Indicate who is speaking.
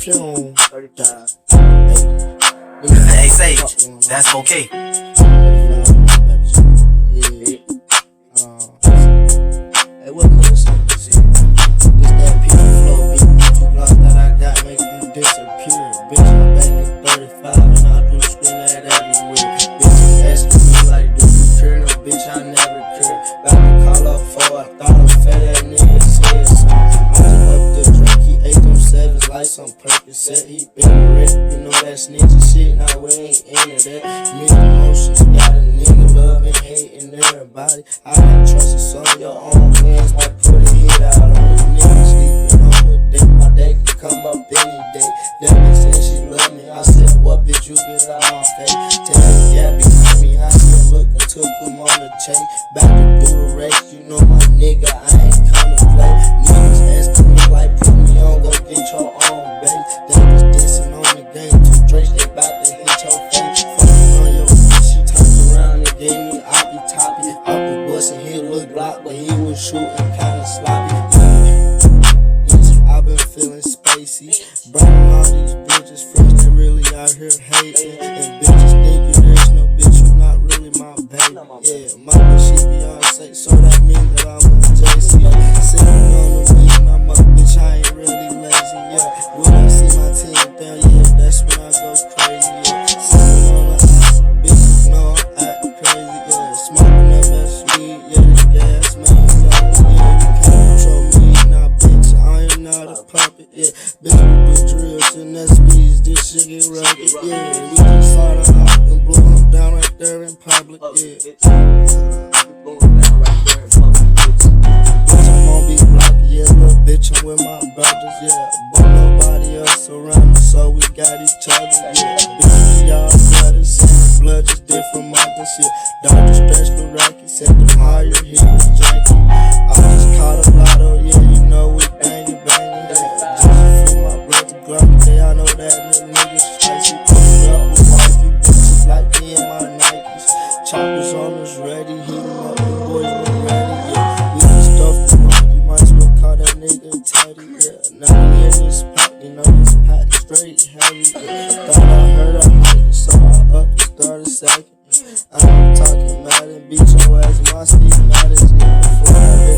Speaker 1: 35.
Speaker 2: Hey, Sage, that's okay.
Speaker 1: Hey, what color is this? This that people flow, big YouTube blocks that I got make you disappear. Bitch, I'm banging 35 and I do scream that everywhere. Bitches asking me like, do you care? No, bitch, I never care. About to call up for, I thought I'm fat, that nigga said something. I just up the drink, he ate them sevens like some Percocet. He been rich, you know that snitchy shit, now we ain't into that. Mixed emotions, got a nigga loving, hating everybody. I got trust us on your own hands, like put a hit out on you niggas sleeping on the day. My day could come up any day. That bitch said she love me, I said, what bitch you get out on face? Tell me, yeah, behind me, I said, look, I took him on the chain. Back to do the race, you know my nigga, I ain't come to play. Niggas asking me like, put me on, go get your own baby. They was dissing on the game, two drinks, they bout to hit your face. Fucking on your bitch, she turned around and gave me oppy toppy. I was busting his little block, but he was shooting kinda sloppy. I've been feeling spacey, burning all these bitches, friends that really out here hating. And bitches thinking there's no bitch, you not really my baby. Yeah, my bitch she Beyonce, so that mean that I'm a JC. Sitting on the weed, I'm a bitch, I ain't really lazy. Yeah, when I see my team down, yeah, that's when I go crazy. Yeah, sitting on the ice, bitches know I'm acting crazy. Yeah, smoking that best weed, yeah, the gas man, yeah, you can't control me, nah, bitch, I ain't not a puppet. Yeah, bitch, we do drills and SBs, this shit get rugged. Yeah, we just saw the hop and blew them down right there in public. Yeah, bitch, I'm on these block, yeah, little bitch, I'm with my brothers. Yeah, but nobody else around us, so we got each other. Yeah, bitch, we all brothers, same blood, just different mothers. Yeah, Dr. Stretch for Rocky, set them higher, he was janky. I just caught a lotto, yeah, you know we bangin', bangin'. Yeah, just feel my brother Glocky, yeah, I know that niggas spicy. Put up with wifey bitches like me and my Nikes. Choppers on us ready, heating up, the boys were ready. Yeah, we just stuffed them up, you might as well call that nigga Teddy. Yeah, now we in this pack, you know this pack straight heavy. Yeah, thought I heard a hype, so I up and started sacking. I'm talking mad and beat your ass, my Steve Madden. Yeah,